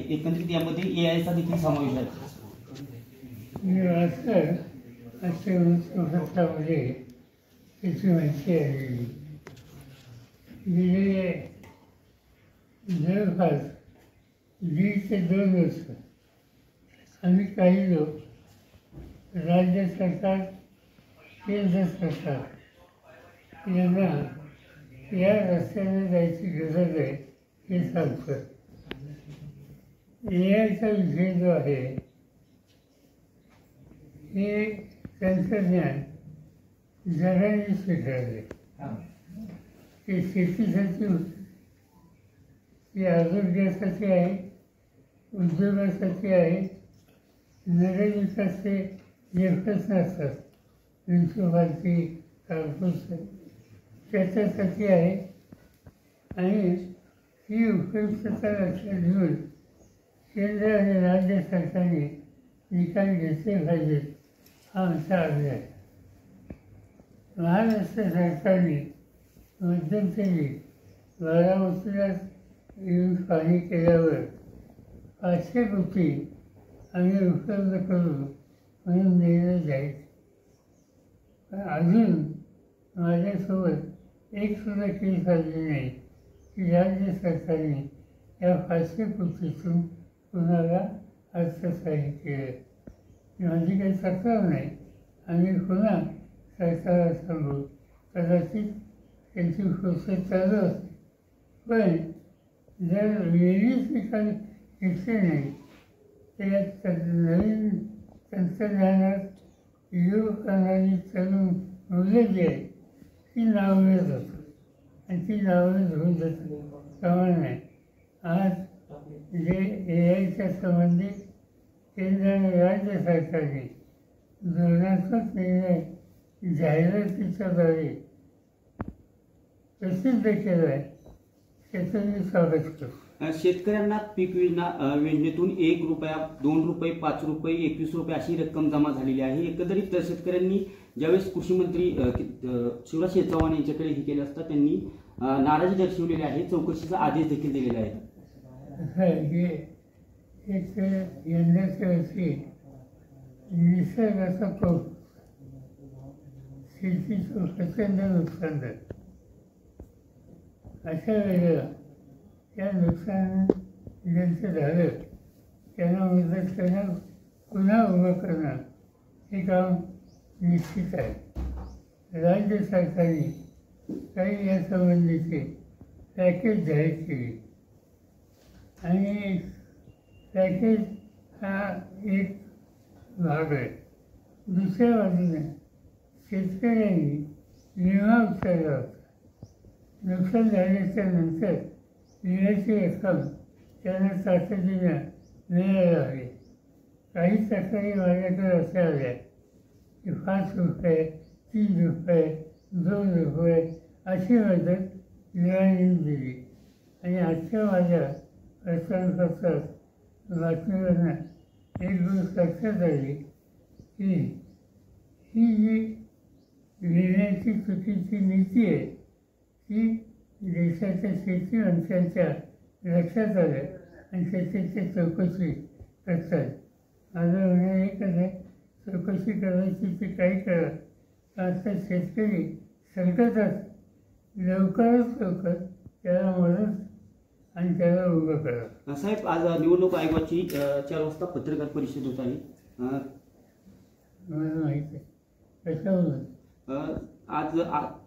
एकंदरीत यामध्ये एआयचा देखील समावेश आहे. वृत्तपत्रामध्ये त्याची माहिती आलेली गेले जवळपास 1.5 ते 2 वर्ष आम्ही काही लोक राज्य सरकार, केंद्र सरकार यांना या रस्त्याने जायची गरज आहे हे सांगतो. एआयचा विषय जो आहे हे तंत्रज्ञान जगाने स्वीकारले. ते शेतीसाठी, ते आरोग्यासाठी आहे, उद्योगासाठी आहे, नगरविकासचे जे प्रश्न असतात म्युन्सिपाल्टी, कॉर्पोरेशन त्याच्यासाठी आहे. आणि ही उपयुक्तता लक्षात घेऊन केंद्र आणि राज्य सरकारने निकाल घेतले पाहिजेत हा आमचा आग्रह आहे. महाराष्ट्र सरकारने मध्यंतरी बारामतीला येऊन पाहणी केल्यावर 500 कोटी आम्ही उपलब्ध करू म्हणून निर्णय जाईल. पण अजून माझ्यासोबत एक सुद्धा केस आली नाही की राज्य सरकारने या 500 कोटीतून कुणाला अर्थसहाय्य केलं. माझी काही तक्रार नाही. आम्ही पुन्हा सरकारला सांगू. कदाचित त्यांची प्रोसेस चालू असते. पण जर वेळीच निकाल घेतले नाही तर नवीन तंत्रज्ञानात योग करणारी तरुण मुलं जी आहेत ती नावलं जातात आणि ती नावलं होऊन जातात. प्रमाण नाही. आज जे एआयच्या संबंधित केंद्र आणि राज्य सरकारने धोरणात्मक निर्णय जाहिरातीच्याद्वारे प्रसिद्ध केलं आहे त्याचं मी स्वागत करतो. शेतकऱ्यांना पीक योजनेतून ₹1, ₹2, ₹5, ₹21 अशी रक्कम जमा झालेली आहे. एकंदरीत शेतकऱ्यांनी ज्यावेळेस कृषी मंत्री शिवराज चव्हाण यांच्याकडे हे केले असता त्यांनी नाराजी दर्शवलेली आहे. चौकशीचा आदेश देखील दिलेला आहे. हे एक यंदाच्या वर्षी निसर्गाचा पाऊस शेतीचं प्रचंड नुकसान झालं. अशा वेळेला त्या नुकसान ज्यांचं झालं त्यांना मदत करणं, पुन्हा उभं करणं हे काम निश्चित आहे. राज्य सरकारने काही यासंबंधीचे पॅकेज जाहीर केले आणि पॅकेज हा एक भाग आहे. दुसऱ्या बाजूने शेतकऱ्यांनी विमा उचलला होता. नुकसान झाल्याच्या नंतर विम्याची रक्कम त्यांना तातडीनं मिळायला हवी. काही तक्रारी माझ्याकडे अशा आल्या की ₹5, ₹3, ₹2 अशी मदत विम्याने दिली. आणि आजच्या माझ्या वर्तमानपत्रात बातमीवरनं एक गोष्ट लक्षात आली की ही जी विम्याची चुकीची नीती आहे ती देशाच्या शेती मंत्र्यांच्या लक्षात आलं आणि त्याची चौकशी करतात. माझं म्हणणं एकच आहे, चौकशी करायची ते काही करा. आता शेतकरी संकटात लवकरात लवकर त्याला मदत आणि त्याला उभं करा. साहेब, आज निवडणूक आयोगाची 4 वाजता पत्रकार परिषद होत आहे. मला माहिती आहे कशावर. आज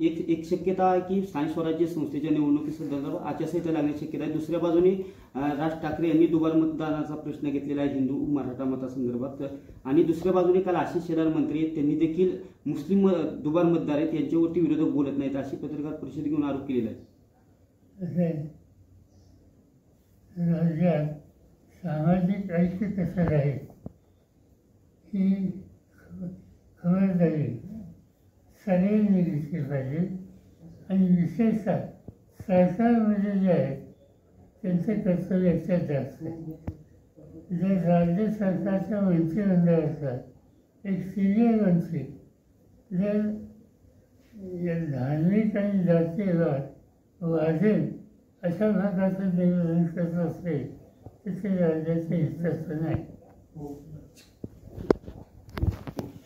एक शक्यता आहे की स्थानिक स्वराज्य संस्थेच्या निवडणुकीसंदर्भात आचारसंहिता लागण्याची शक्यता आहे. दुसऱ्या बाजूने राज ठाकरे यांनी दुबार मतदानाचा प्रश्न घेतलेला आहे हिंदू मराठा मतासंदर्भात. आणि दुसऱ्या बाजूने काल आशिष शेलार मंत्री आहेत, त्यांनी देखील मुस्लिम दुबार मतदार आहेत यांच्यावरती विरोधक बोलत नाहीत अशी पत्रकार परिषद घेऊन आरोप केलेला आहे. राज्यात सामाजिक ऐक्य कसं राहील ही खबरदारी सगळ्यांनी घेतली पाहिजे. आणि विशेषतः सरकारमध्ये जे आहेत त्यांचं कर्तव्य याच्यात जास्त आहे. जर राज्य सरकारच्या मंत्रिमंडळाचा एक सिनियर मंत्री जर धार्मिक आणि जातीय वाद वाढेल अशा प्रकारचं निवेदन करत असेल तिथे राज्याचं हिताचं नाही.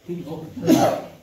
ठीक आहे.